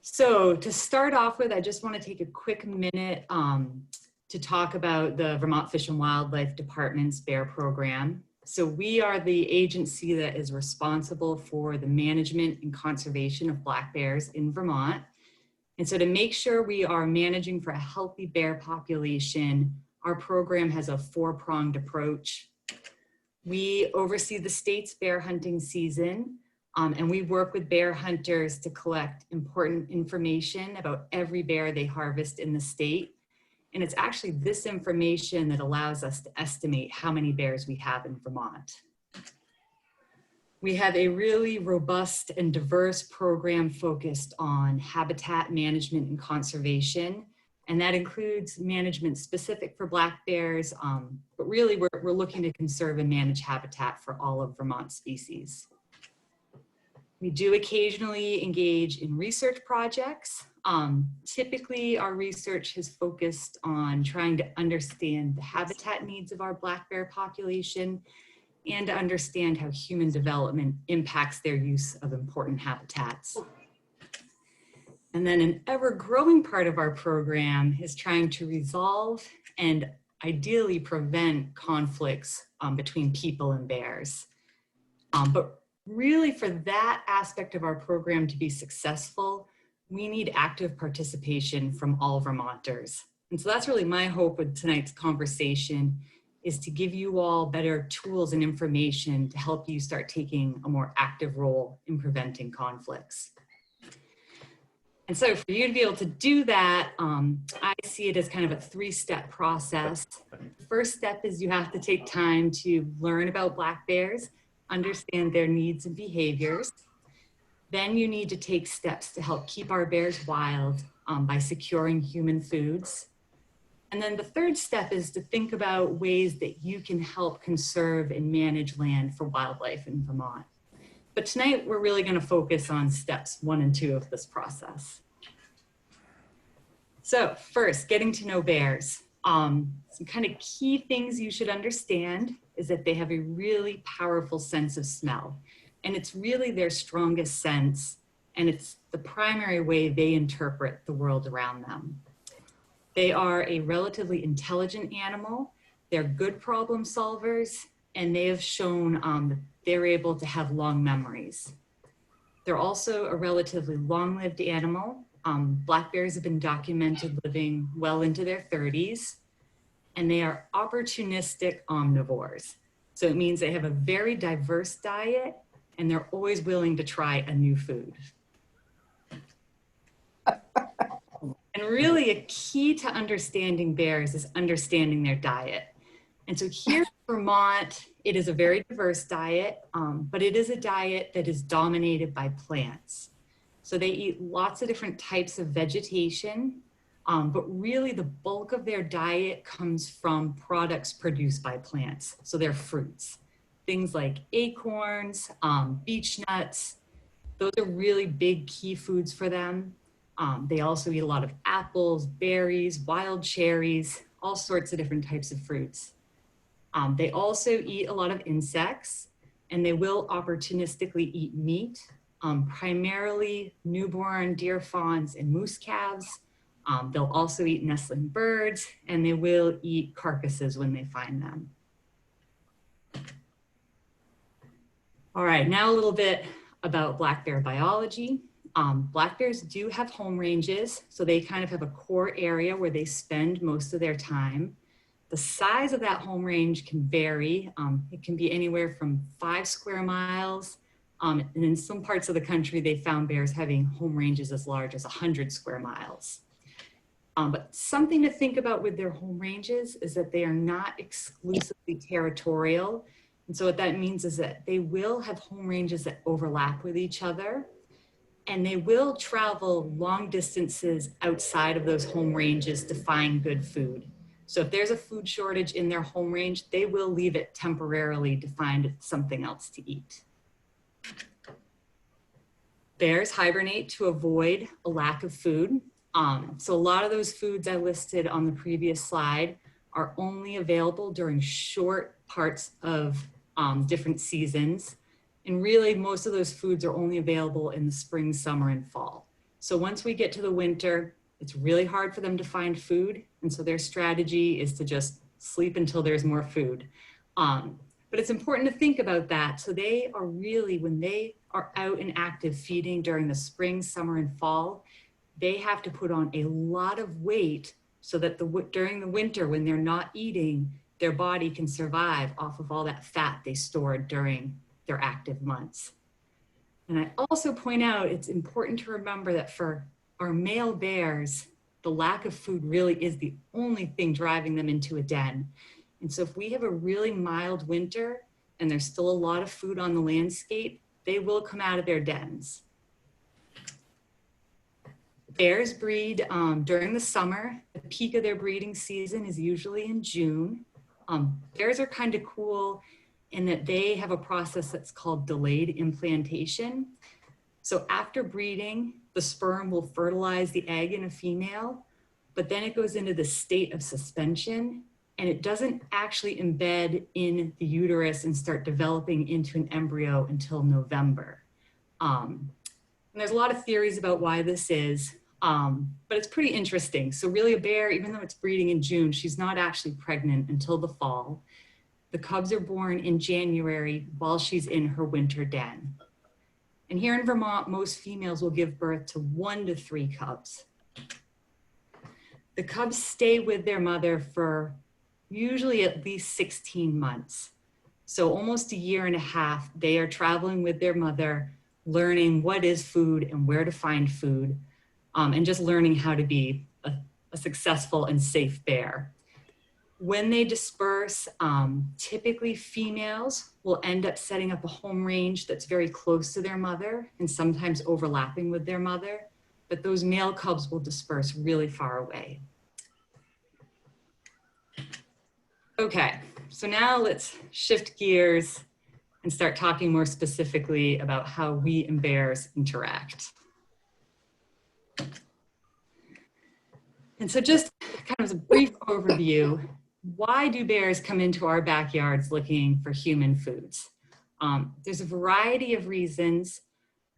So to start off with, I just want to take a quick minute to talk about the Vermont Fish and Wildlife Department's bear program. So we are the agency that is responsible for the management and conservation of black bears in Vermont. And so to make sure we are managing for a healthy bear population, our program has a four-pronged approach. We oversee the state's bear hunting season, and we work with bear hunters to collect important information about every bear they harvest in the state. And it's actually this information that allows us to estimate how many bears we have in Vermont. We have a really robust and diverse program focused on habitat management and conservation. And that includes management specific for black bears, but really we're looking to conserve and manage habitat for all of Vermont species. We do occasionally engage in research projects. Typically, our research has focused on trying to understand the habitat needs of our black bear population and to understand how human development impacts their use of important habitats. And then an ever-growing part of our program is trying to resolve and ideally prevent conflicts between people and bears. But really, for that aspect of our program to be successful, we need active participation from all Vermonters. And so that's really my hope with tonight's conversation, is to give you all better tools and information to help you start taking a more active role in preventing conflicts. And so for you to be able to do that, I see it as kind of a three-step process. The first step is you have to take time to learn about black bears, understand their needs and behaviors. Then you need to take steps to help keep our bears wild by securing human foods. And then the third step is to think about ways that you can help conserve and manage land for wildlife in Vermont. But tonight we're really going to focus on steps 1 and 2 of this process. So first, getting to know bears. Some kind of key things you should understand is that they have a really powerful sense of smell. And it's really their strongest sense, and it's the primary way they interpret the world around them. They are a relatively intelligent animal. They're good problem solvers, and they have shown that they're able to have long memories. They're also a relatively long-lived animal. Black bears have been documented living well into their 30s, and they are opportunistic omnivores. So it means they have a very diverse diet, and they're always willing to try a new food. And really a key to understanding bears is understanding their diet. And so here in Vermont, it is a very diverse diet, but it is a diet that is dominated by plants. So they eat lots of different types of vegetation, but really the bulk of their diet comes from products produced by plants. So they're fruits, things like acorns, beech nuts. Those are really big key foods for them. They also eat a lot of apples, berries, wild cherries, all sorts of different types of fruits. They also eat a lot of insects, and they will opportunistically eat meat, primarily newborn deer fawns and moose calves. They'll also eat nestling birds, and they will eat carcasses when they find them. All right, now a little bit about black bear biology. Black bears do have home ranges, so they kind of have a core area where they spend most of their time. The size of that home range can vary. It can be anywhere from 5 square miles, and in some parts of the country, they found bears having home ranges as large as 100 square miles. But something to think about with their home ranges is that they are not exclusively territorial. And so what that means is that they will have home ranges that overlap with each other, and they will travel long distances outside of those home ranges to find good food. So if there's a food shortage in their home range, they will leave it temporarily to find something else to eat. Bears hibernate to avoid a lack of food. So a lot of those foods I listed on the previous slide are only available during short parts of different seasons. And really, most of those foods are only available in the spring, summer, and fall. So once we get to the winter, it's really hard for them to find food. And so their strategy is to just sleep until there's more food. But it's important to think about that. So they are really, when they are out and active feeding during the spring, summer, and fall, they have to put on a lot of weight so that during the winter, when they're not eating, their body can survive off of all that fat they stored during their active months. And I also point out, it's important to remember that for our male bears, the lack of food really is the only thing driving them into a den. And so if we have a really mild winter and there's still a lot of food on the landscape, they will come out of their dens. Bears breed during the summer. The peak of their breeding season is usually in June. Bears are kind of cool in that they have a process that's called delayed implantation. So after breeding, the sperm will fertilize the egg in a female, but then it goes into the state of suspension, and it doesn't actually embed in the uterus and start developing into an embryo until November. And there's a lot of theories about why this is, but it's pretty interesting. So really a bear, even though it's breeding in June, she's not actually pregnant until the fall. The cubs are born in January while she's in her winter den. And here in Vermont, most females will give birth to 1 to 3 cubs. The cubs stay with their mother for usually at least 16 months. So almost a year and a half, they are traveling with their mother, learning what is food and where to find food, and just learning how to be a successful and safe bear. When they disperse, typically females will end up setting up a home range that's very close to their mother and sometimes overlapping with their mother, but those male cubs will disperse really far away. Okay, so now let's shift gears and start talking more specifically about how we and bears interact. And so just kind of as a brief overview, why do bears come into our backyards looking for human foods? There's a variety of reasons,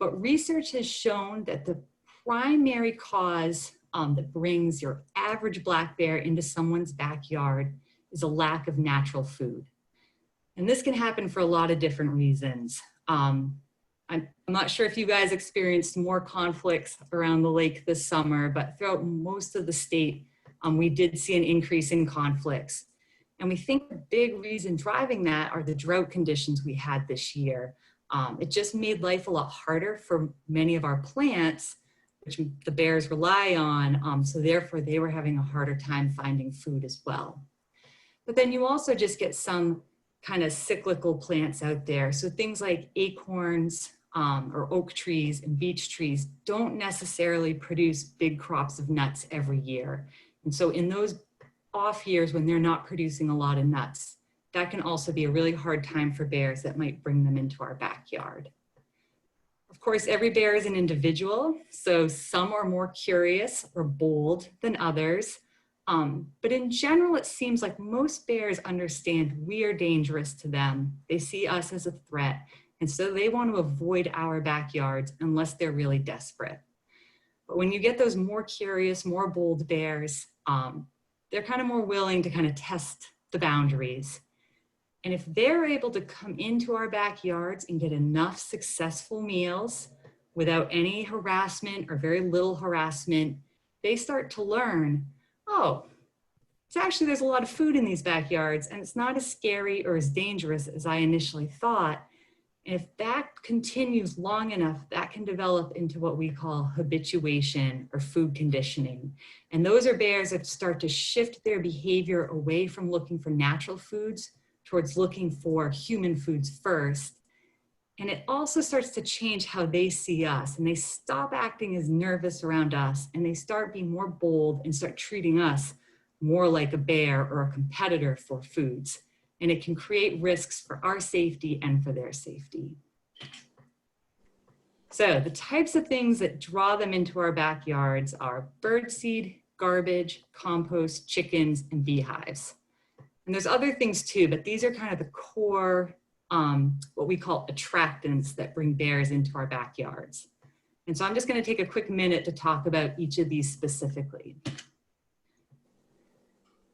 but research has shown that the primary cause that brings your average black bear into someone's backyard is a lack of natural food. And this can happen for a lot of different reasons. I'm not sure if you guys experienced more conflicts around the lake this summer, but throughout most of the state, we did see an increase in conflicts. And we think the big reason driving that are the drought conditions we had this year. It just made life a lot harder for many of our plants, which the bears rely on. So therefore they were having a harder time finding food as well. But then you also just get some kind of cyclical plants out there. So things like acorns or oak trees and beech trees don't necessarily produce big crops of nuts every year. And so in those off years when they're not producing a lot of nuts, that can also be a really hard time for bears that might bring them into our backyard. Of course, every bear is an individual, so some are more curious or bold than others. But in general, it seems like most bears understand we are dangerous to them. They see us as a threat, and so they want to avoid our backyards unless they're really desperate. But when you get those more curious, more bold bears, they're kind of more willing to kind of test the boundaries. And if they're able to come into our backyards and get enough successful meals without any harassment or very little harassment, they start to learn, oh, there's a lot of food in these backyards and it's not as scary or as dangerous as I initially thought. And if that continues long enough, that can develop into what we call habituation or food conditioning. And those are bears that start to shift their behavior away from looking for natural foods towards looking for human foods first. And it also starts to change how they see us, and they stop acting as nervous around us, and they start being more bold and start treating us more like a bear or a competitor for foods. And it can create risks for our safety and for their safety. So the types of things that draw them into our backyards are birdseed, garbage, compost, chickens, and beehives. And there's other things too, but these are kind of the core, what we call attractants that bring bears into our backyards. And so I'm just going to take a quick minute to talk about each of these specifically.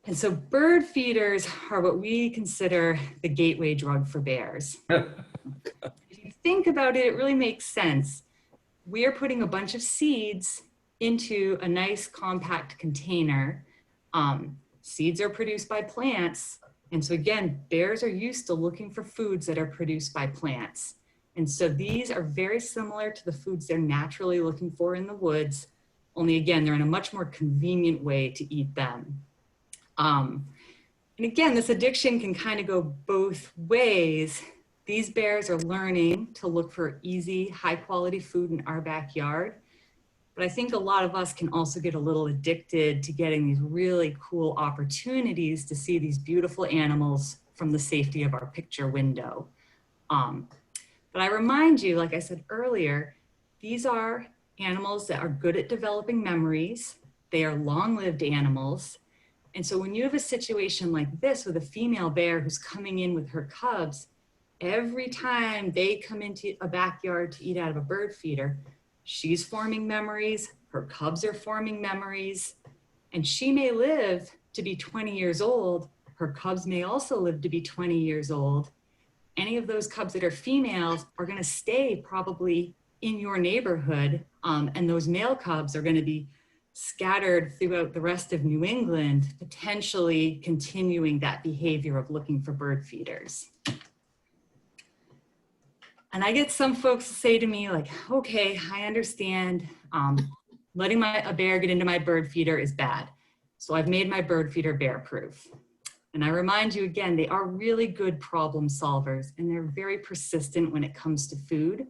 And so bird feeders are what we consider the gateway drug for bears. If you think about it, it really makes sense. We are putting a bunch of seeds into a nice compact container. Seeds are produced by plants. And so again, bears are used to looking for foods that are produced by plants. And so these are very similar to the foods they're naturally looking for in the woods, only again, they're in a much more convenient way to eat them. And again, this addiction can kind of go both ways. These bears are learning to look for easy, high quality food in our backyard. But I think a lot of us can also get a little addicted to getting these really cool opportunities to see these beautiful animals from the safety of our picture window. But I remind you, like I said earlier, these are animals that are good at developing memories. They are long-lived animals. And so when you have a situation like this with a female bear who's coming in with her cubs, every time they come into a backyard to eat out of a bird feeder, she's forming memories, her cubs are forming memories, and she may live to be 20 years old. Her cubs may also live to be 20 years old. Any of those cubs that are females are going to stay probably in your neighborhood, and those male cubs are going to be scattered throughout the rest of New England, potentially continuing that behavior of looking for bird feeders. And I get some folks say to me like, okay, I understand, letting a bear get into my bird feeder is bad. So I've made my bird feeder bear proof. And I remind you again, they are really good problem solvers and they're very persistent when it comes to food.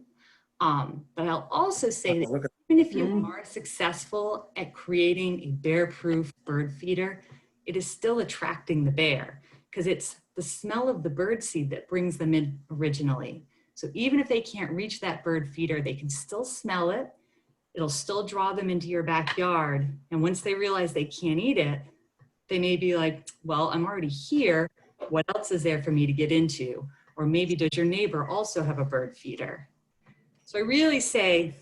But I'll also say that even if you are successful at creating a bear-proof bird feeder, it is still attracting the bear because it's the smell of the bird seed that brings them in originally. So even if they can't reach that bird feeder, they can still smell it. It'll still draw them into your backyard. And once they realize they can't eat it, they may be like, well, I'm already here. What else is there for me to get into? Or maybe does your neighbor also have a bird feeder? So I really say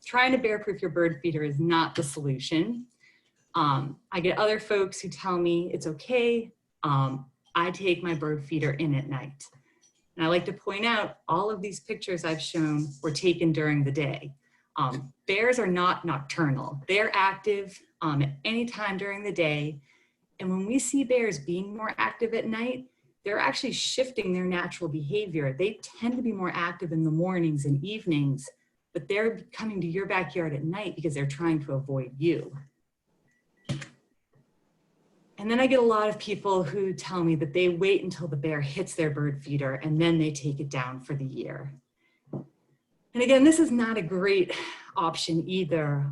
trying to bear proof your bird feeder is not the solution. I get other folks who tell me it's okay. I take my bird feeder in at night. And I like to point out all of these pictures I've shown were taken during the day. Bears are not nocturnal. They're active at any time during the day. And when we see bears being more active at night, they're actually shifting their natural behavior. They tend to be more active in the mornings and evenings, but they're coming to your backyard at night because they're trying to avoid you. And then I get a lot of people who tell me that they wait until the bear hits their bird feeder and then they take it down for the year. And again, this is not a great option either,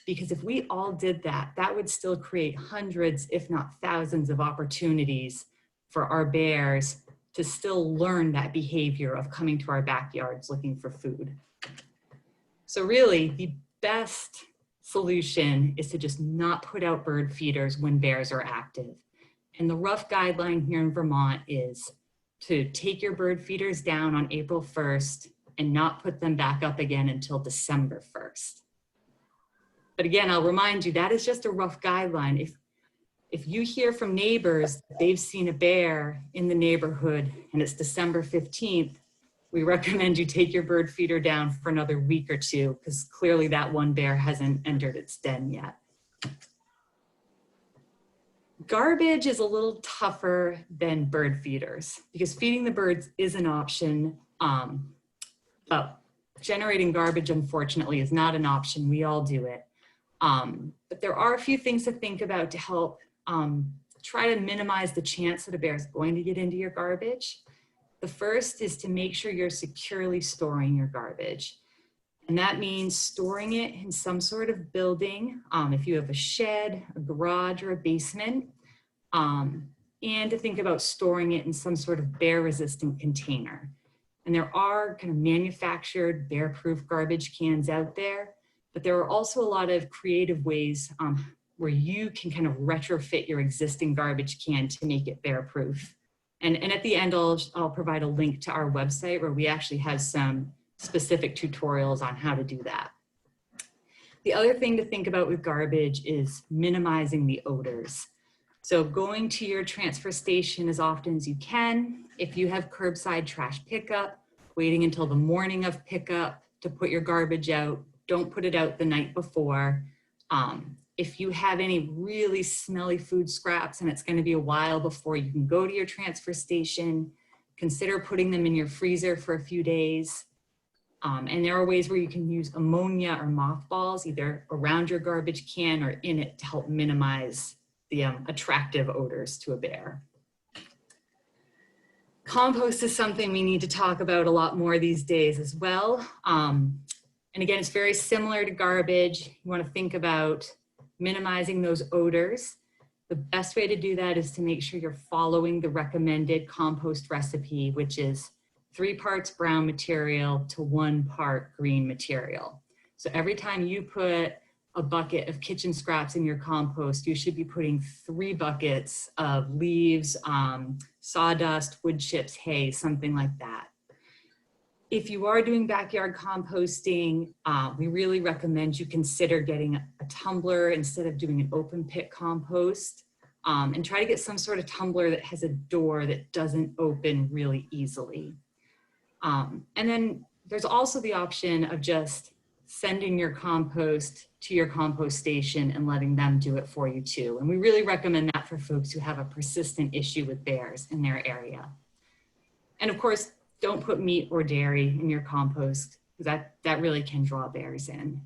because if we all did that, that would still create hundreds, if not thousands of opportunities for our bears to still learn that behavior of coming to our backyards looking for food. So really, the best solution is to just not put out bird feeders when bears are active. And the rough guideline here in Vermont is to take your bird feeders down on April 1st and not put them back up again until December 1st. But again, I'll remind you, that is just a rough guideline. If you hear from neighbors that they've seen a bear in the neighborhood and it's December 15th, we recommend you take your bird feeder down for another week or two because clearly that one bear hasn't entered its den yet. Garbage is a little tougher than bird feeders because feeding the birds is an option, but generating garbage, unfortunately, is not an option. We all do it. But there are a few things to think about to help try to minimize the chance that a bear is going to get into your garbage. The first is to make sure you're securely storing your garbage. And that means storing it in some sort of building, if you have a shed, a garage, or a basement, and to think about storing it in some sort of bear-resistant container. And there are kind of manufactured bear-proof garbage cans out there, but there are also a lot of creative ways where you can kind of retrofit your existing garbage can to make it bear-proof. And at the end, I'll provide a link to our website where we actually have some specific tutorials on how to do that. The other thing to think about with garbage is minimizing the odors. So going to your transfer station as often as you can. If you have curbside trash pickup, waiting until the morning of pickup to put your garbage out. Don't put it out the night before. If you have any really smelly food scraps and it's going to be a while before you can go to your transfer station, consider putting them in your freezer for a few days. And there are ways where you can use ammonia or mothballs either around your garbage can or in it to help minimize the attractive odors to a bear. Compost is something we need to talk about a lot more these days as well. And again, it's very similar to garbage. You want to think about minimizing those odors. The best way to do that is to make sure you're following the recommended compost recipe, which is 3 parts brown material to 1 part green material. So every time you put a bucket of kitchen scraps in your compost, you should be putting 3 buckets of leaves, sawdust, wood chips, hay, something like that. If you are doing backyard composting, we really recommend you consider getting a tumbler instead of doing an open pit compost, and try to get some sort of tumbler that has a door that doesn't open really easily. And then there's also the option of just sending your compost to your compost station and letting them do it for you too. And we really recommend that for folks who have a persistent issue with bears in their area. And of course, don't put meat or dairy in your compost, because that really can draw bears in.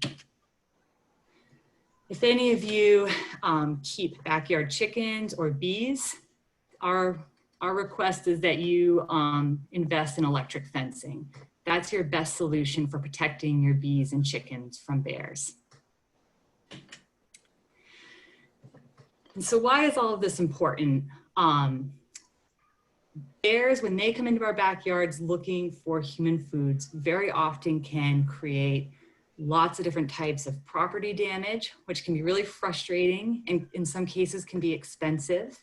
If any of you keep backyard chickens or bees, our request is that you invest in electric fencing. That's your best solution for protecting your bees and chickens from bears. And so why is all of this important? Bears, when they come into our backyards looking for human foods, very often can create lots of different types of property damage, which can be really frustrating and in some cases can be expensive.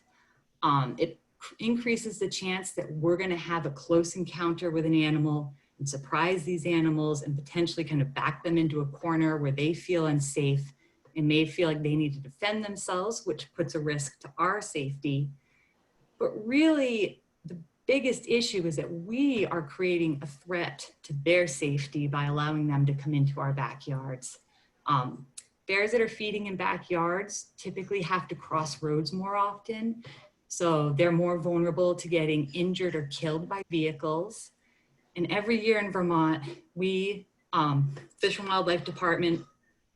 It increases the chance that we're going to have a close encounter with an animal and surprise these animals and potentially kind of back them into a corner where they feel unsafe and may feel like they need to defend themselves, which puts a risk to our safety. But really, the biggest issue is that we are creating a threat to their safety by allowing them to come into our backyards. Bears that are feeding in backyards typically have to cross roads more often, so they're more vulnerable to getting injured or killed by vehicles. And every year in Vermont, we, Fish and Wildlife Department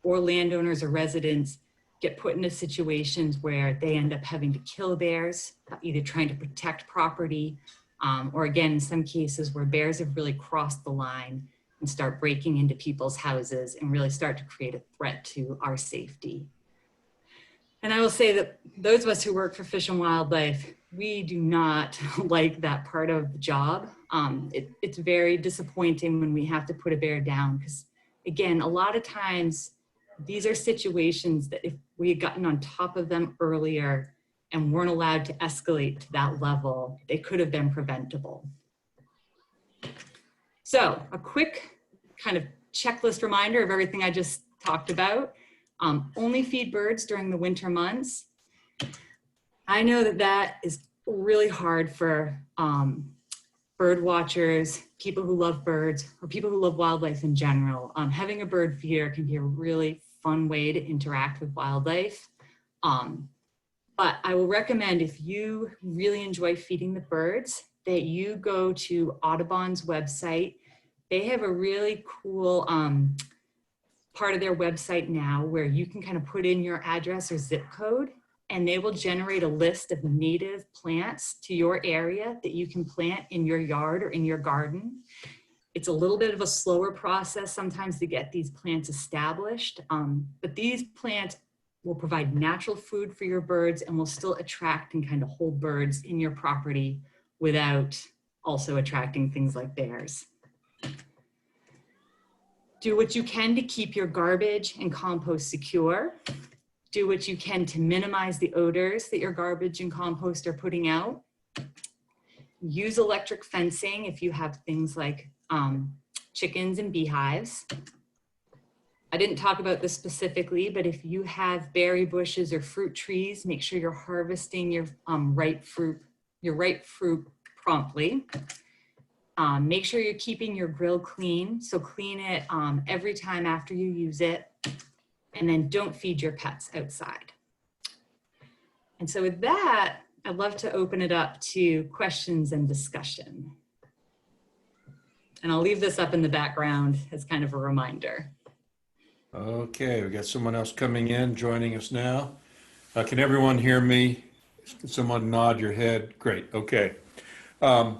or landowners or residents get put into situations where they end up having to kill bears, either trying to protect property, or again, in some cases where bears have really crossed the line and start breaking into people's houses and really start to create a threat to our safety. And I will say that those of us who work for Fish and Wildlife, we do not like that part of the job. It's very disappointing when we have to put a bear down because, again, a lot of times these are situations that if we had gotten on top of them earlier and weren't allowed to escalate to that level, they could have been preventable. So a quick kind of checklist reminder of everything I just talked about. Only feed birds during the winter months. I know that that is really hard for bird watchers, people who love birds, or people who love wildlife in general. Having a bird feeder can be a really fun way to interact with wildlife. But I will recommend, if you really enjoy feeding the birds, that you go to Audubon's website. They have a really cool part of their website now where you can kind of put in your address or zip code, and they will generate a list of native plants to your area that you can plant in your yard or in your garden. It's a little bit of a slower process sometimes to get these plants established, but these plants will provide natural food for your birds and will still attract and kind of hold birds in your property without also attracting things like bears. Do what you can to keep your garbage and compost secure. Do what you can to minimize the odors that your garbage and compost are putting out. Use electric fencing if you have things like chickens and beehives. I didn't talk about this specifically, but if you have berry bushes or fruit trees, make sure you're harvesting your ripe fruit promptly. Make sure you're keeping your grill clean. So clean it every time after you use it. And then don't feed your pets outside. And so with that, I'd love to open it up to questions and discussion. And I'll leave this up in the background as kind of a reminder. Okay, we got someone else coming in, joining us now. Can everyone hear me? Can someone nod your head? Great, okay. I'm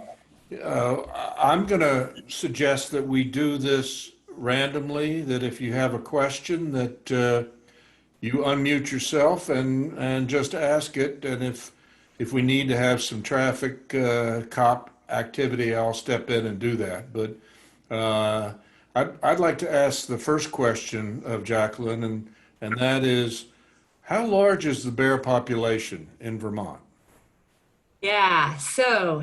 going to suggest that we do this randomly, that if you have a question that you unmute yourself and just ask it. And if we need to have some traffic cop activity, I'll step in and do that. But I'd like to ask the first question of Jacklyn, and that is, how large is the bear population in Vermont? Yeah, so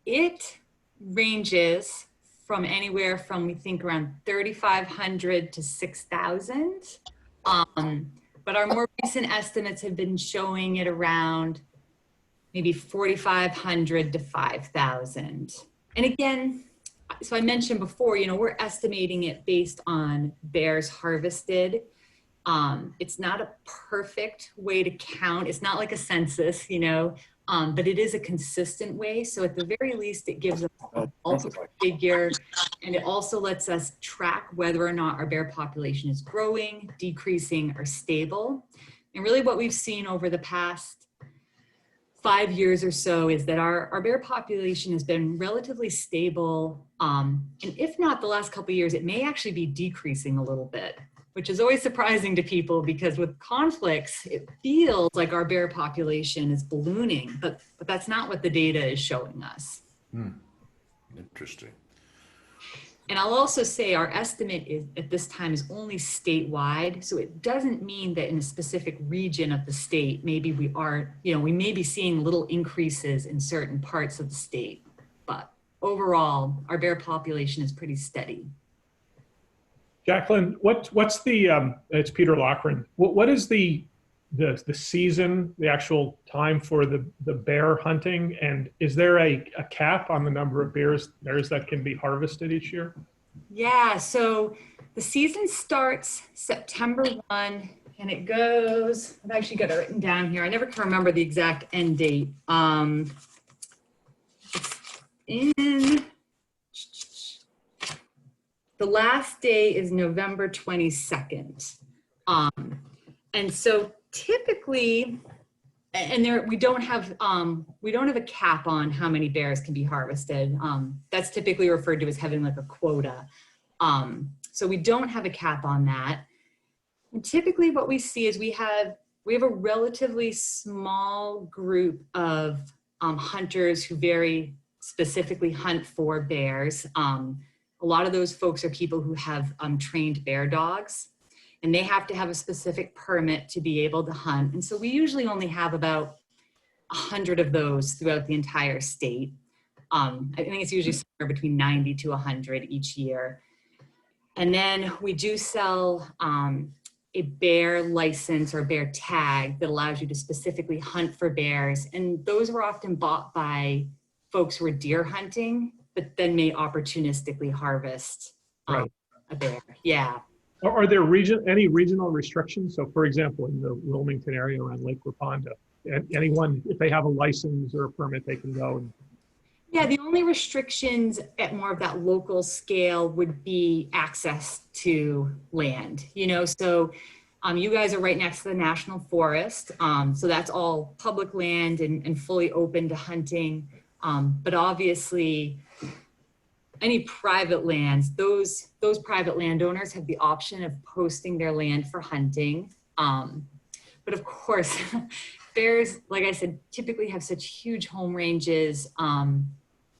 it ranges from anywhere from, we think, around 3,500 to 6,000. But our more recent estimates have been showing it around maybe 4,500 to 5,000. And again, so I mentioned before, you know, we're estimating it based on bears harvested. It's not a perfect way to count. It's not like a census, you know, but it is a consistent way. So at the very least, it gives us a multiple figure, and it also lets us track whether or not our bear population is growing, decreasing, or stable. And really what we've seen over the past 5 years or so is that our bear population has been relatively stable. And if not the last couple of years, it may actually be decreasing a little bit, which is always surprising to people because with conflicts, it feels like our bear population is ballooning, but that's not what the data is showing us. Interesting. And I'll also say our estimate is at this time is only statewide. So it doesn't mean that in a specific region of the state, maybe we are, you know, we may be seeing little increases in certain parts of the state, but overall, our bear population is pretty steady. Jacklyn, what's the, it's Peter Loughran. What is the season, the actual time for the bear hunting? And is there a cap on the number of bears that can be harvested each year? Yeah, so the season starts September 1 and it goes, I've actually got it written down here. I never can remember the exact end date. The last day is November 22nd. And so typically, and we don't have a cap on how many bears can be harvested. That's typically referred to as having like a quota. So we don't have a cap on that. And typically what we see is we have a relatively small group of hunters who very specifically hunt for bears. A lot of those folks are people who have trained bear dogs, and they have to have a specific permit to be able to hunt. And so we usually only have about 100 of those throughout the entire state. I think it's usually somewhere between 90 to 100 each year. And then we do sell a bear license or bear tag that allows you to specifically hunt for bears. And those were often bought by folks who are deer hunting, but then may opportunistically harvest a bear. Yeah. Are there any regional restrictions? So for example, in the Wilmington area around Lake Waponda, anyone, if they have a license or a permit, they can go and... Yeah, the only restrictions at more of that local scale would be access to land, you know, so you guys are right next to the National Forest. So that's all public land and fully open to hunting. But obviously, any private lands, those private landowners have the option of posting their land for hunting. But of course, bears, like I said, typically have such huge home ranges.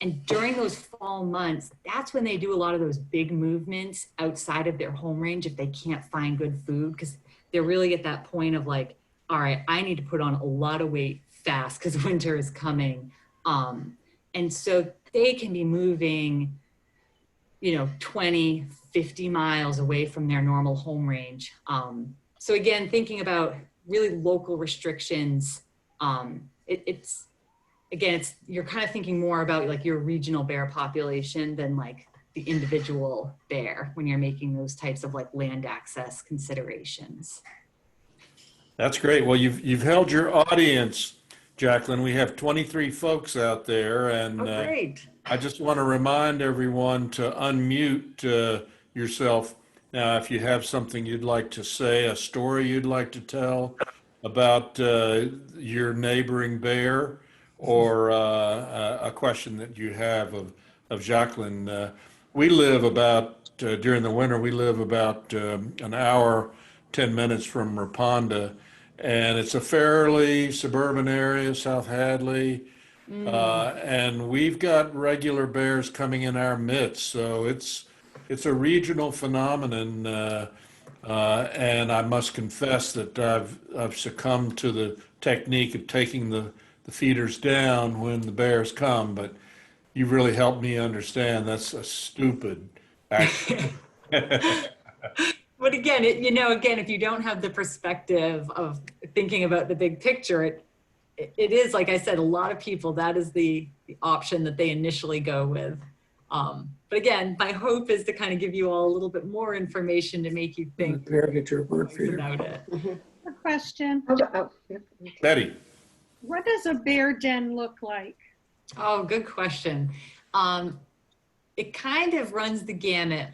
And during those fall months, that's when they do a lot of those big movements outside of their home range if they can't find good food, because they're really at that point of like, all right, I need to put on a lot of weight fast because winter is coming. And so they can be moving, you know, 20, 50 miles away from their normal home range. So again, thinking about really local restrictions, you're kind of thinking more about like your regional bear population than like the individual bear when you're making those types of like land access considerations. That's great. Well, you've held your audience, Jacklyn. We have 23 folks out there, and Oh, great. I just want to remind everyone to unmute yourself. Now, if you have something you'd like to say, a story you'd like to tell about your neighboring bear, or a question that you have of Jacklyn. We live about, during the winter, we live about an hour, 10 minutes from Raponda, and it's a fairly suburban area, South Hadley. And we've got regular bears coming in our midst, so it's a regional phenomenon. And I must confess that I've succumbed to the technique of taking the feeders down when the bears come, but you really helped me understand that's a stupid action. But again, again, if you don't have the perspective of thinking about the big picture, it is, like I said, a lot of people, that is the option that they initially go with. But again, my hope is to kind of give you all a little bit more information to make you think Get your bird feeder about it. A question. Betty. What does a bear den look like? Oh, good question. It kind of runs the gamut.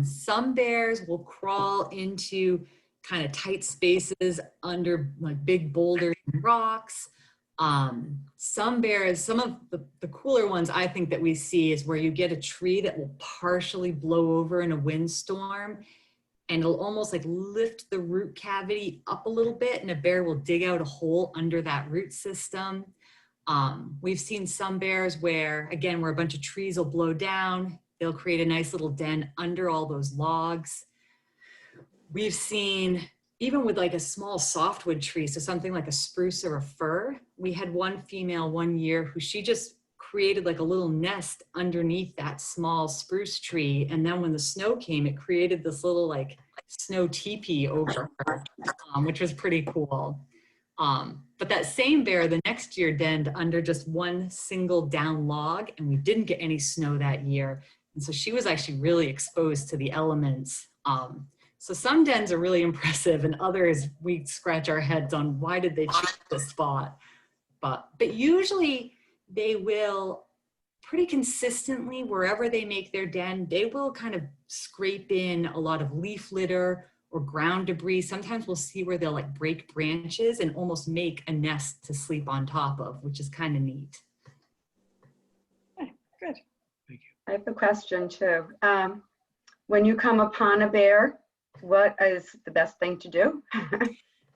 Some bears will crawl into kind of tight spaces under like big boulders and rocks. Some bears, some of the cooler ones I think that we see is where you get a tree that will partially blow over in a windstorm, and it'll almost like lift the root cavity up a little bit, and a bear will dig out a hole under that root system. We've seen some bears where, again, where a bunch of trees will blow down, they'll create a nice little den under all those logs. We've seen, even with like a small softwood tree, so something like a spruce or a fir, we had one female one year who she just created like a little nest underneath that small spruce tree. And then when the snow came, it created this little like snow teepee over her, which was pretty cool. But that same bear the next year denned under just one single down log, and we didn't get any snow that year. And so she was actually really exposed to the elements. So some dens are really impressive, and others we scratch our heads on why did they choose this spot. But usually they will pretty consistently, wherever they make their den, they will kind of scrape in a lot of leaf litter or ground debris. Sometimes we'll see where they'll like break branches and almost make a nest to sleep on top of, which is kind of neat. Okay, good. Thank you. I have a question too. When you come upon a bear, what is the best thing to do?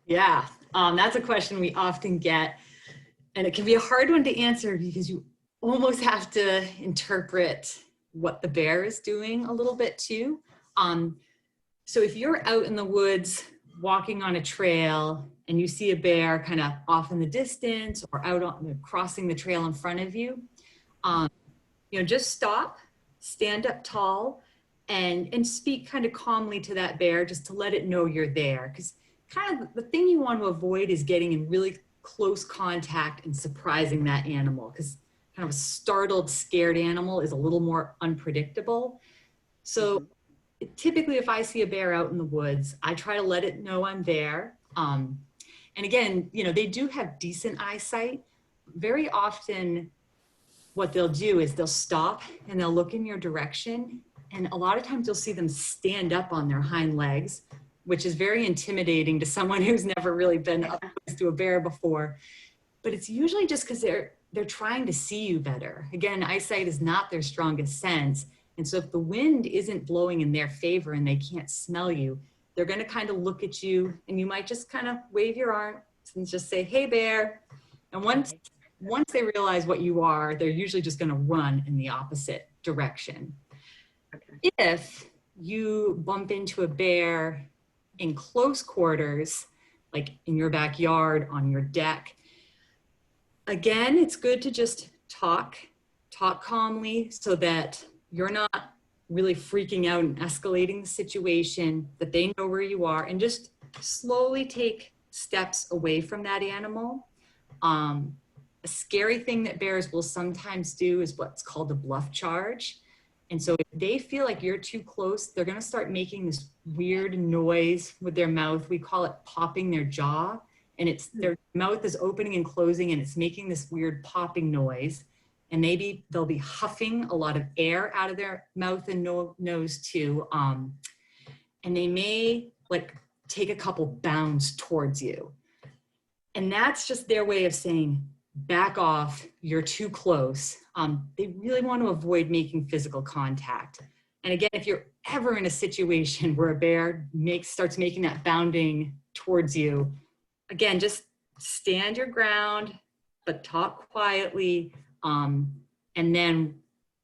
Yeah, that's a question we often get. And it can be a hard one to answer because you almost have to interpret what the bear is doing a little bit too. So if you're out in the woods walking on a trail and you see a bear kind of off in the distance or out on crossing the trail in front of you, just stop, stand up tall, and speak kind of calmly to that bear just to let it know you're there. Because kind of the thing you want to avoid is getting in really close contact and surprising that animal, because kind of a startled, scared animal is a little more unpredictable. So typically if I see a bear out in the woods, I try to let it know I'm there. And again, they do have decent eyesight. Very often what they'll do is they'll stop and they'll look in your direction. And a lot of times you'll see them stand up on their hind legs, which is very intimidating to someone who's never really been up close to a bear before. But it's usually just because they're trying to see you better. Again, eyesight is not their strongest sense. And so if the wind isn't blowing in their favor and they can't smell you, they're going to kind of look at you, and you might just kind of wave your arm and just say, "Hey, bear." And once they realize what you are, they're usually just going to run in the opposite direction. Okay. If you bump into a bear in close quarters, like in your backyard, on your deck, again, it's good to just talk calmly so that you're not really freaking out and escalating the situation, that they know where you are, and just slowly take steps away from that animal. A scary thing that bears will sometimes do is what's called a bluff charge. And so if they feel like you're too close, they're going to start making this weird noise with their mouth. We call it popping their jaw. And it's their mouth is opening and closing, and it's making this weird popping noise. And maybe they'll be huffing a lot of air out of their mouth and nose too. And they may like take a couple bounds towards you. And that's just their way of saying, back off, you're too close. They really want to avoid making physical contact. And again, if you're ever in a situation where a bear starts making that bounding towards you, again, just stand your ground, but talk quietly. And then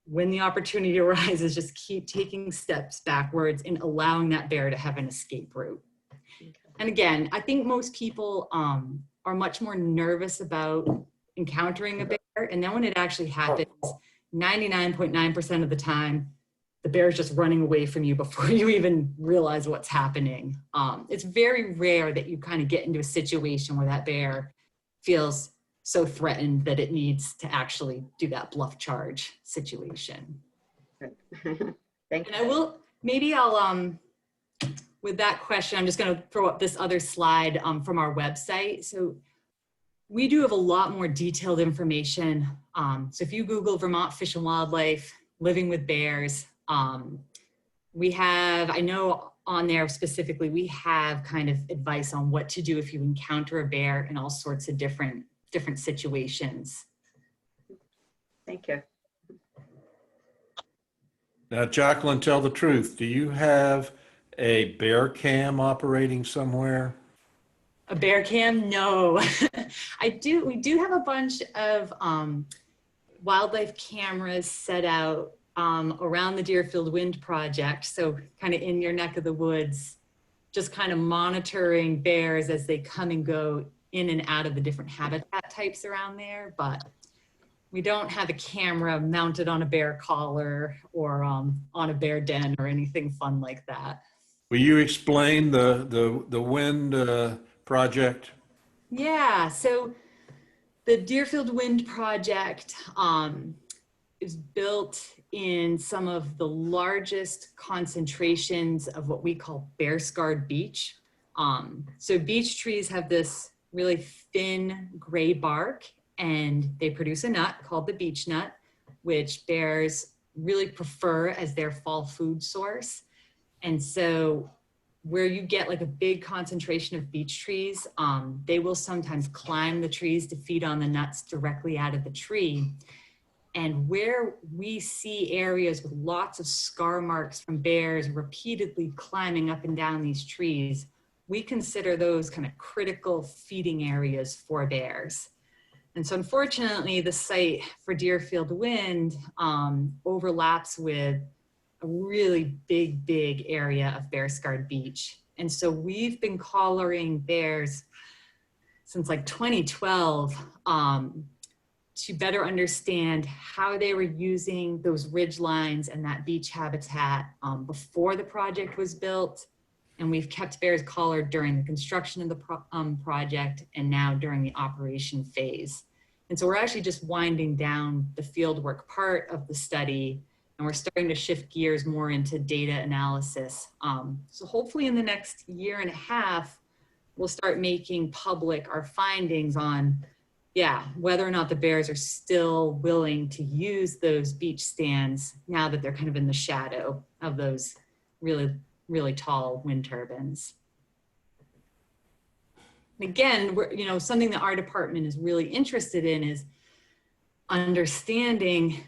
when the opportunity arises, just keep taking steps backwards and allowing that bear to have an escape route. And again, I think most people are much more nervous about encountering a bear. And then when it actually happens, 99.9% of the time, the bear is just running away from you before you even realize what's happening. It's very rare that you kind of get into a situation where that bear feels so threatened that it needs to actually do that bluff charge situation. Thank And I will, maybe I'll, with that question, I'm just going to throw up this other slide from our website. So we do have a lot more detailed information. So if you Google Vermont Fish and Wildlife, living with bears, we have, I know on there specifically, we have kind of advice on what to do if you encounter a bear in all sorts of different situations. Thank you. Now, Jacklyn, tell the truth. Do you have a bear cam operating somewhere? A bear cam? No. We do have a bunch of wildlife cameras set out around the Deerfield Wind Project. So kind of in your neck of the woods, just kind of monitoring bears as they come and go in and out of the different habitat types around there. But we don't have a camera mounted on a bear collar or on a bear den or anything fun like that. Will you explain the wind project? Yeah, so the Deerfield Wind Project is built in some of the largest concentrations of what we call bear-scarred beech. So beech trees have this really thin gray bark, and they produce a nut called the beech nut, which bears really prefer as their fall food source. And so where you get like a big concentration of beech trees, they will sometimes climb the trees to feed on the nuts directly out of the tree. And where we see areas with lots of scar marks from bears repeatedly climbing up and down these trees, we consider those kind of critical feeding areas for bears. And so unfortunately, the site for Deerfield Wind overlaps with a really big area of bear-scarred beech. And so we've been collaring bears since like 2012 to better understand how they were using those ridge lines and that beech habitat before the project was built. And we've kept bears collared during the construction of the project and now during the operation phase. And so we're actually just winding down the fieldwork part of the study, and we're starting to shift gears more into data analysis. So hopefully in the next year and a half, we'll start making public our findings on, whether or not the bears are still willing to use those beech stands now that they're kind of in the shadow of those really tall wind turbines. And again, something that our department is really interested in is understanding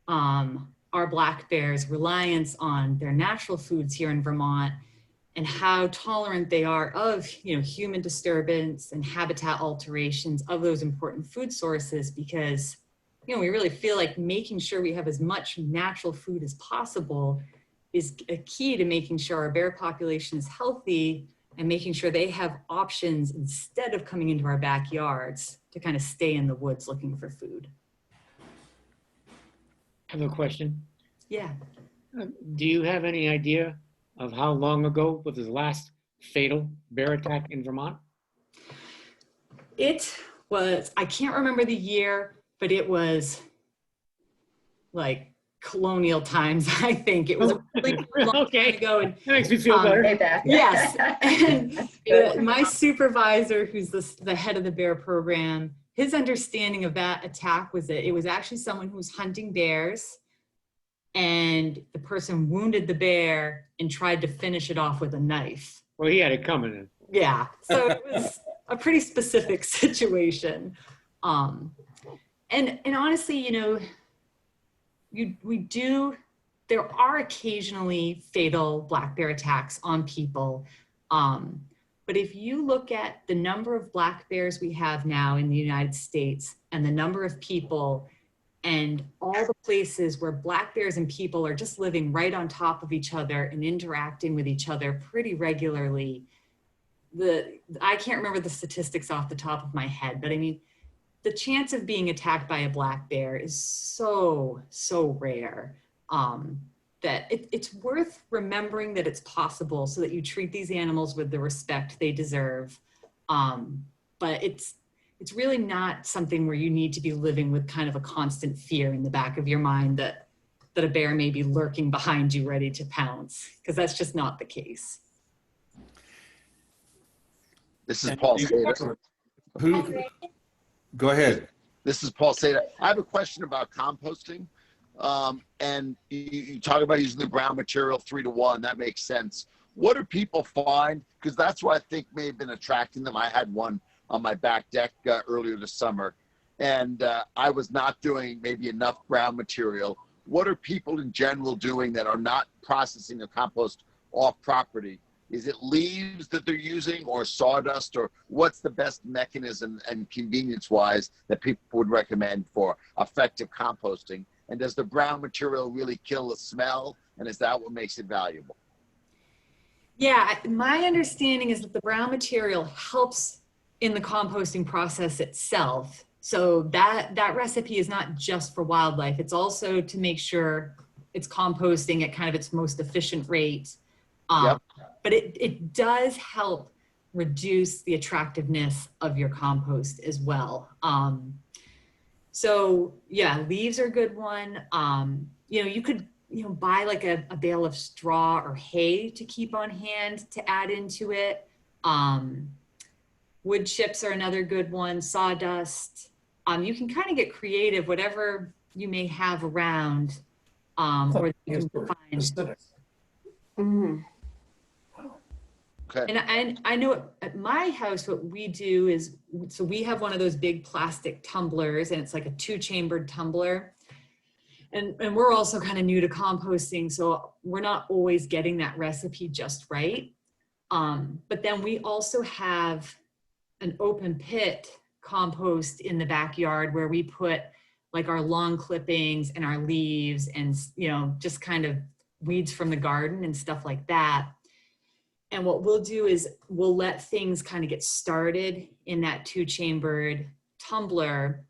our black bears' reliance on their natural foods here in Vermont and how tolerant they are of human disturbance and habitat alterations of those important food sources, because we really feel like making sure we have as much natural food as possible is a key to making sure our bear population is healthy and making sure they have options instead of coming into our backyards to kind of stay in the woods looking for food. I have a question. Yeah. Do you have any idea of how long ago was the last fatal bear attack in Vermont? It was, I can't remember the year, but it was like colonial times, I think. It was a really long Okay. time ago. And That makes me feel better. Hey, Beth. yes, and Good. my supervisor, who's the head of the bear program, his understanding of that attack was that it was actually someone who was hunting bears, and the person wounded the bear and tried to finish it off with a knife. Well, he had it coming in. Yeah, so it was a pretty specific situation. And honestly, you know, there are occasionally fatal black bear attacks on people. But if you look at the number of black bears we have now in the United States and the number of people and all the places where black bears and people are just living right on top of each other and interacting with each other pretty regularly, I can't remember the statistics off the top of my head, but I mean, the chance of being attacked by a black bear is so rare that it's worth remembering that it's possible so that you treat these animals with the respect they deserve. But it's really not something where you need to be living with kind of a constant fear in the back of your mind that a bear may be lurking behind you ready to pounce, because that's just not the case. This is Paul Sater. Go ahead. This is Paul Sater. I have a question about composting. And you talk about using the brown material 3-to-1. That makes sense. What do people find? Because that's what I think may have been attracting them. I had one on my back deck earlier this summer, and I was not doing maybe enough brown material. What are people in general doing that are not processing their compost off property? Is it leaves that they're using, or sawdust, or what's the best mechanism and convenience-wise that people would recommend for effective composting? And does the brown material really kill the smell? And is that what makes it valuable? Yeah, my understanding is that the brown material helps in the composting process itself. So that recipe is not just for wildlife. It's also to make sure it's composting at kind of its most efficient rate. Yep. But it does help reduce the attractiveness of your compost as well. So yeah, leaves are a good one. You know, you could, buy like a bale of straw or hay to keep on hand to add into it. Wood chips are another good one, sawdust. You can kind of get creative, whatever you may have around, or you can find. Mm. Okay. And I know at my house, what we do is, so we have one of those big plastic tumblers, and it's like a 2-chambered tumbler. And we're also kind of new to composting, so we're not always getting that recipe just right. But then we also have an open pit compost in the backyard where we put like our lawn clippings and our leaves and, just kind of weeds from the garden and stuff like that. And what we'll do is we'll let things kind of get started in that 2-chambered tumbler.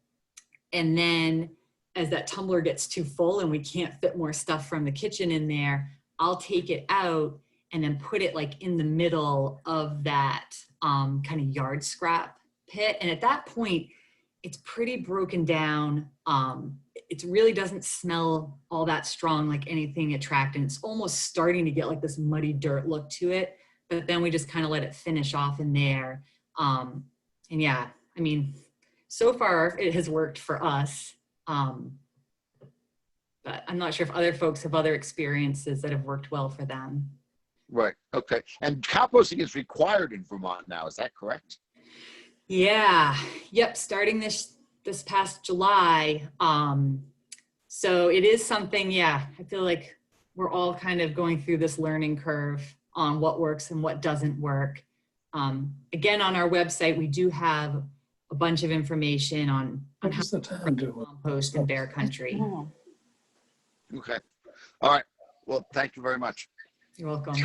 And then as that tumbler gets too full and we can't fit more stuff from the kitchen in there, I'll take it out and then put it like in the middle of that kind of yard scrap pit. And at that point, it's pretty broken down. It really doesn't smell all that strong like anything attractant. It's almost starting to get like this muddy dirt look to it. But then we just kind of let it finish off in there. And yeah, I mean, so far it has worked for us. But I'm not sure if other folks have other experiences that have worked well for them. Right. Okay. And composting is required in Vermont now. Is that correct? Yeah. Yep. Starting this past July. So it is something, yeah, I feel like we're all kind of going through this learning curve on what works and what doesn't work. Again, on our website, we do have a bunch of information on how to compost in bear country. Okay. All right. Well, thank you very much. You're welcome.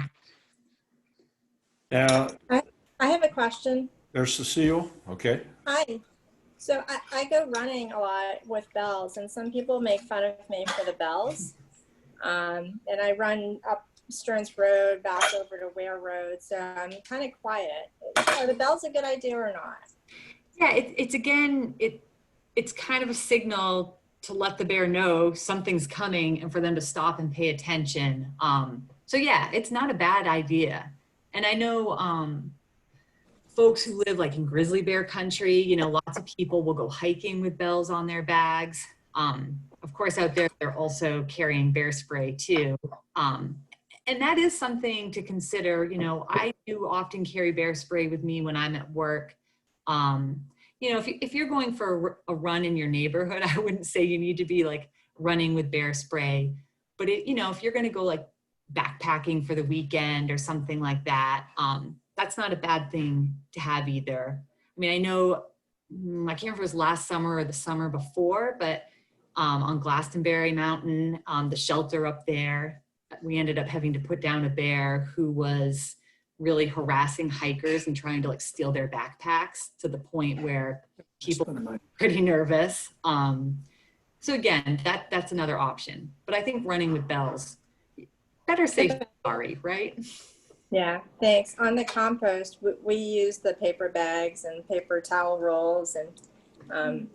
Now, I have a question. there's Cecile. Okay. Hi. So I go running a lot with bells, and some people make fun of me for the bells. And I run up Stearns Road, back over to Ware Road, so I'm kind of quiet. Are the bells a good idea or not? Yeah, it's kind of a signal to let the bear know something's coming and for them to stop and pay attention. So yeah, it's not a bad idea. And I know folks who live like in grizzly bear country, you know, lots of people will go hiking with bells on their bags. Of course, out there, they're also carrying bear spray too. And that is something to consider. You know, I do often carry bear spray with me when I'm at work. You know, if you're going for a run in your neighborhood, I wouldn't say you need to be like running with bear spray. But you know, if you're going to go like backpacking for the weekend or something like that, that's not a bad thing to have either. I mean, I know, I can't remember if it was last summer or the summer before, but on Glastonbury Mountain, the shelter up there, we ended up having to put down a bear who was really harassing hikers and trying to like steal their backpacks to the point where people were pretty nervous. So again, that's another option. But I think running with bells, better safe than sorry, right? Yeah, thanks. On the compost, we use the paper bags and paper towel rolls, and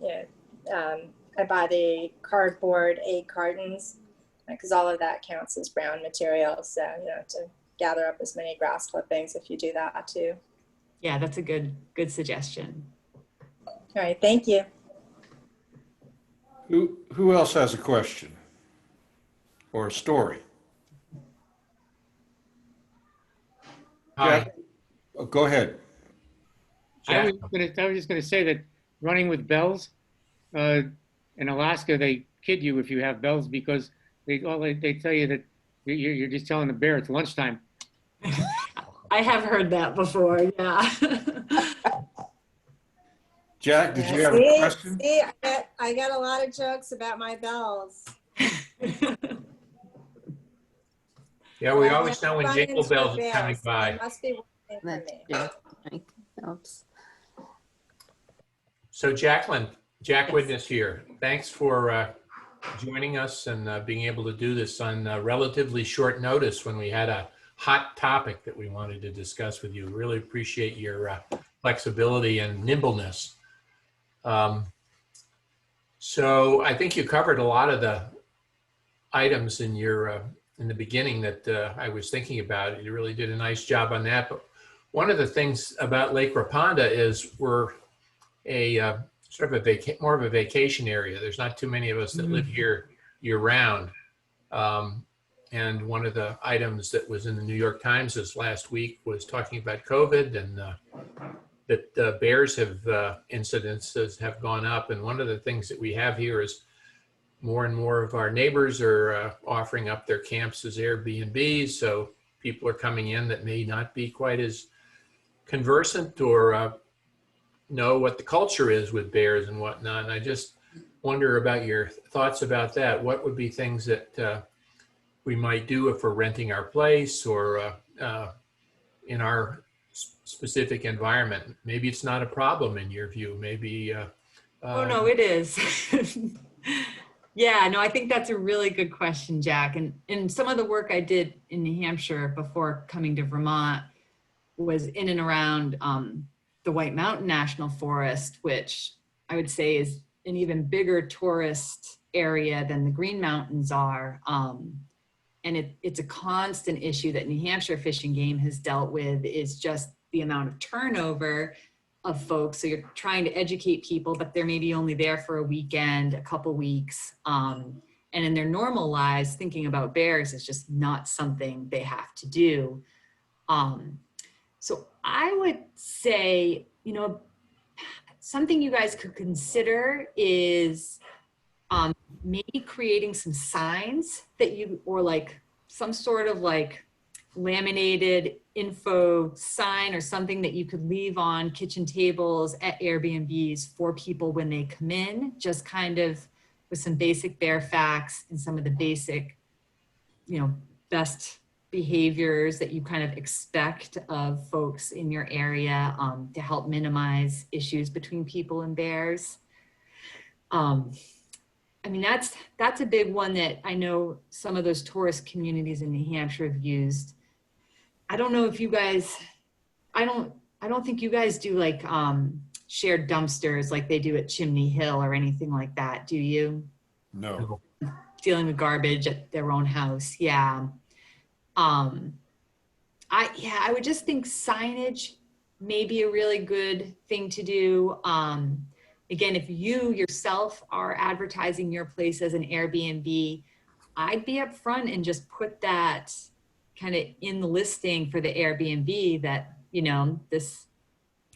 I buy the cardboard egg cartons because all of that counts as brown material. So, you know, to gather up as many grass clippings if you do that too. Yeah, that's a good suggestion. All right, thank you. Who else has a question or a story? Hi. Jack? Oh, go ahead. I was just gonna say that running with bells, in Alaska, they kid you if you have bells because they tell you that you're just telling the bear it's lunchtime. I have heard that before, yeah. Jack, did you have a question? See, I got a lot of jokes about my bells. Yeah, we always know when Run jingle into bells a are coming bear, so by. it must be working for me. Yeah. Oops. So Jacklyn, Jack Witness here. Thanks for joining us and being able to do this on relatively short notice when we had a hot topic that we wanted to discuss with you. Really appreciate your flexibility and nimbleness. So I think you covered a lot of the items in your in the beginning that I was thinking about. You really did a nice job on that. But one of the things about Lake Raponda is we're a sort of more of a vacation area. There's not too many of us that live here year round. And one of the items that was in the New York Times this last week was talking about COVID and that bears incidences have gone up. And one of the things that we have here is more and more of our neighbors are offering up their camps as Airbnbs. So people are coming in that may not be quite as conversant or know what the culture is with bears and whatnot. And I just wonder about your thoughts about that. What would be things that we might do if we're renting our place or in our specific environment? Maybe it's not a problem in your view. Maybe. Oh, no, it is. Yeah, no, I think that's a really good question, Jack. And some of the work I did in New Hampshire before coming to Vermont was in and around the White Mountain National Forest, which I would say is an even bigger tourist area than the Green Mountains are. And it's a constant issue that New Hampshire Fish and Game has dealt with, is just the amount of turnover of folks. So you're trying to educate people, but they're maybe only there for a weekend, a couple weeks. And in their normal lives, thinking about bears is just not something they have to do. So I would say, you know, something you guys could consider is maybe creating some signs that or like some sort of like laminated info sign or something that you could leave on kitchen tables at Airbnbs for people when they come in, just kind of with some basic bear facts and some of the basic, you know, best behaviors that you kind of expect of folks in your area to help minimize issues between people and bears. I mean, that's a big one that I know some of those tourist communities in New Hampshire have used. I don't know if you guys, I don't think you guys do like shared dumpsters like they do at Chimney Hill or anything like that, do you? No. Dealing with garbage at their own house. Yeah. I would just think signage may be a really good thing to do. Again, if you yourself are advertising your place as an Airbnb, I'd be upfront and just put that kind of in the listing for the Airbnb that, you know, this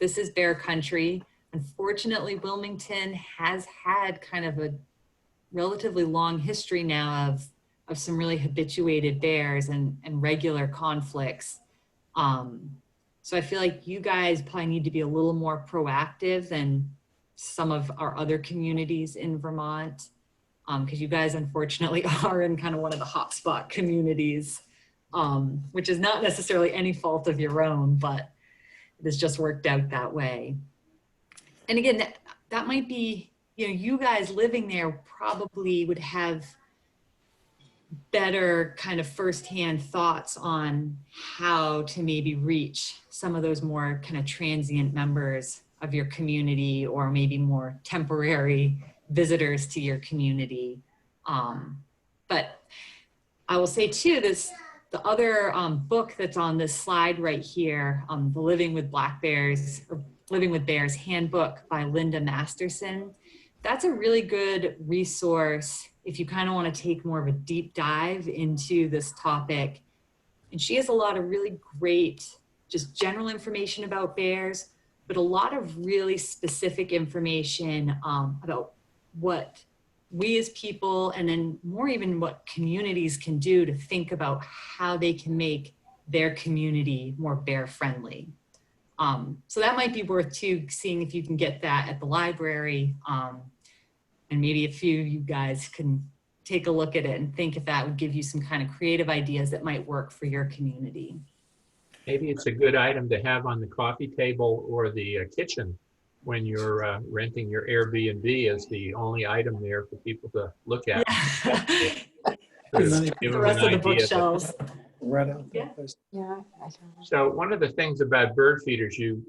is bear country. Unfortunately, Wilmington has had kind of a relatively long history now of some really habituated bears and regular conflicts. So I feel like you guys probably need to be a little more proactive than some of our other communities in Vermont, because you guys unfortunately are in kind of one of the hotspot communities, which is not necessarily any fault of your own, but it has just worked out that way. And again, that might be, you know, you guys living there probably would have better kind of firsthand thoughts on how to maybe reach some of those more kind of transient members of your community, or maybe more temporary visitors to your community. But I will say too, the other book that's on this slide right here, the Living with Black Bears, or Living with Bears Handbook by Linda Masterson. That's a really good resource if you kind of want to take more of a deep dive into this topic. And she has a lot of really great, just general information about bears, but a lot of really specific information about what we as people, and then more even what communities can do to think about how they can make their community more bear friendly. So that might be worth too, seeing if you can get that at the library. And maybe a few of you guys can take a look at it and think if that would give you some kind of creative ideas that might work for your community. Maybe it's a good item to have on the coffee table or the kitchen when you're renting your Airbnb, as the only item there for people to look at. Yeah. Give The them rest an of the idea that- bookshelves. Right out Yeah. there. Yeah. So one of the things about bird feeders you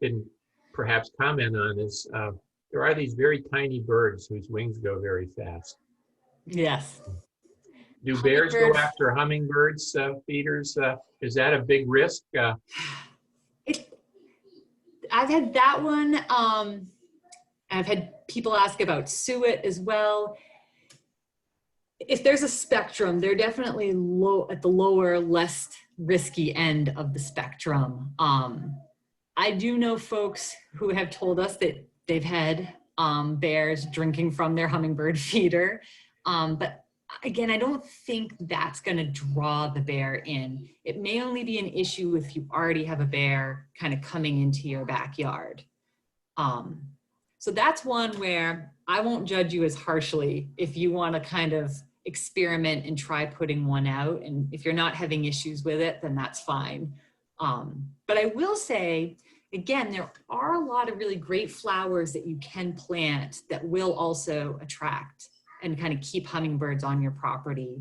didn't perhaps comment on is there are these very tiny birds whose wings go very fast. Yes. Do bears go Hummingbird- after hummingbirds, feeders? Is that a big risk? I've had that one. I've had people ask about suet as well. If there's a spectrum, they're definitely at the lower, less risky end of the spectrum. I do know folks who have told us that they've had bears drinking from their hummingbird feeder. But again, I don't think that's going to draw the bear in. It may only be an issue if you already have a bear kind of coming into your backyard. So that's one where I won't judge you as harshly if you want to kind of experiment and try putting one out. And if you're not having issues with it, then that's fine. But I will say, again, there are a lot of really great flowers that you can plant that will also attract and kind of keep hummingbirds on your property.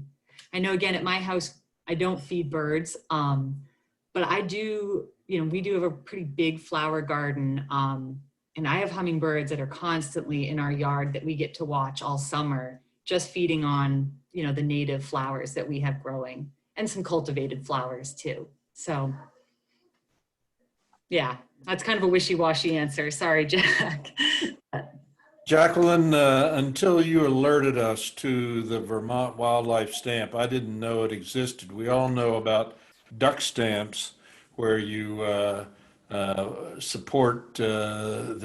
I know, again, at my house, I don't feed birds, but I do, you know, we do have a pretty big flower garden, and I have hummingbirds that are constantly in our yard that we get to watch all summer, just feeding on, you know, the native flowers that we have growing, and some cultivated flowers too. So yeah, that's kind of a wishy-washy answer. Sorry, Jack. Jacqueline, until you alerted us to the Vermont wildlife stamp, I didn't know it existed. We all know about duck stamps, where you support the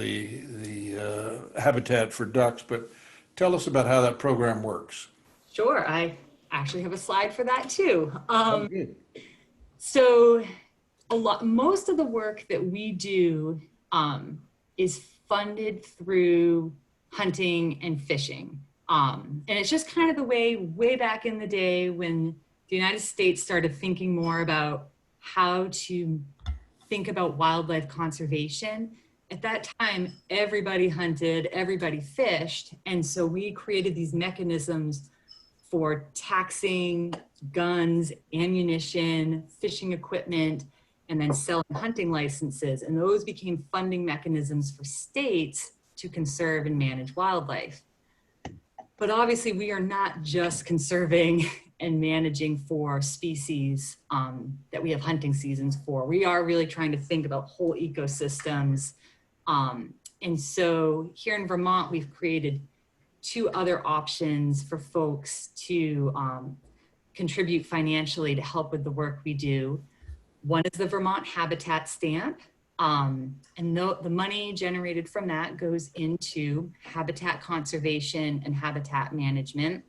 habitat for ducks, but tell us about how that program works. Sure, I actually have a slide for that too. Good. So most of the work that we do is funded through hunting and fishing. And it's just kind of the way back in the day when the United States started thinking more about how to think about wildlife conservation. at that time, everybody hunted, everybody fished. And so we created these mechanisms for taxing guns, ammunition, fishing equipment, and then selling hunting licenses. And those became funding mechanisms for states to conserve and manage wildlife. But obviously we are not just conserving and managing for species that we have hunting seasons for. We are really trying to think about whole ecosystems. And so here in Vermont, we've created 2 other options for folks to contribute financially to help with the work we do. One is the Vermont Habitat Stamp. And the money generated from that goes into habitat conservation and habitat management.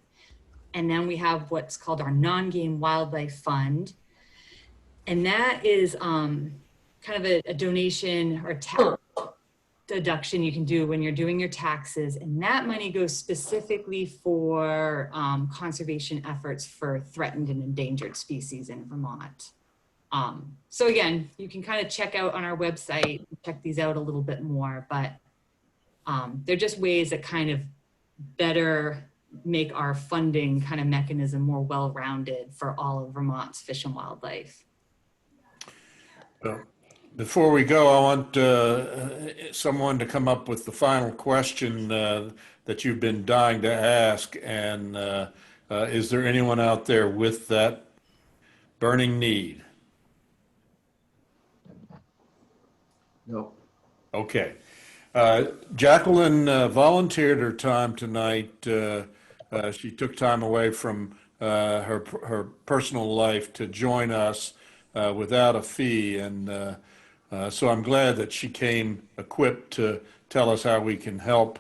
And then we have what's called our non-game wildlife fund. And that is kind of a donation or tax deduction you can do when you're doing your taxes. And that money goes specifically for conservation efforts for threatened and endangered species in Vermont. So again, you can kind of check out on our website, check these out a little bit more, but they're just ways that kind of better make our funding kind of mechanism more well-rounded for all of Vermont's fish and wildlife. Well, before we go, I want someone to come up with the final question that you've been dying to ask. And is there anyone out there with that burning need? No. Okay. Jacklyn volunteered her time tonight. She took time away from her personal life to join us without a fee. And so I'm glad that she came equipped to tell us how we can help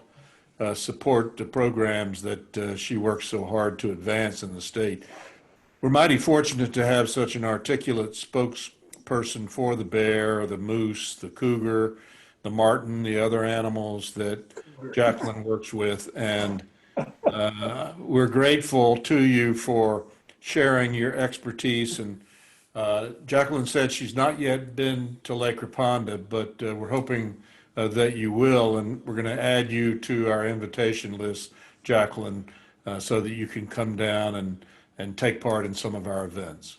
support the programs that she works so hard to advance in the state. We're mighty fortunate to have such an articulate spokesperson for the bear, the moose, the cougar, the marten, the other animals that Jacklyn works with. And we're grateful to you for sharing your expertise. And Jacklyn said she's not yet been to Lake Raponda, but we're hoping that you will. And we're going to add you to our invitation list, Jacklyn, so that you can come down and take part in some of our events.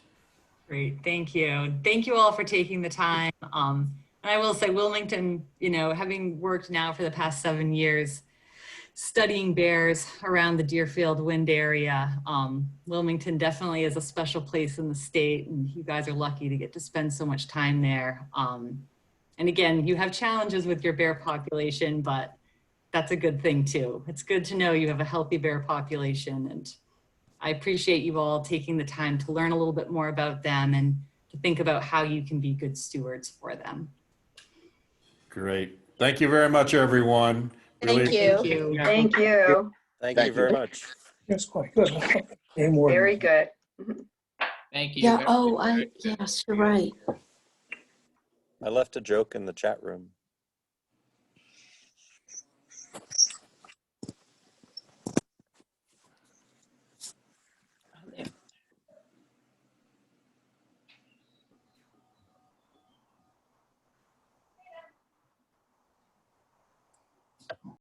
Great, thank you. Thank you all for taking the time. And I will say Wilmington, you know, having worked now for the past 7 years, studying bears around the Deerfield Wind area, Wilmington definitely is a special place in the state, and you guys are lucky to get to spend so much time there. And again, you have challenges with your bear population, but that's a good thing too. It's good to know you have a healthy bear population, and I appreciate you all taking the time to learn a little bit more about them and to think about how you can be good stewards for them. Great. Thank you very much, everyone. Thank you. Thank you. Thank you. Thank you very much. That's quite good. Very good. Thank you. Yeah, yes, you're right. I left a joke in the chat room.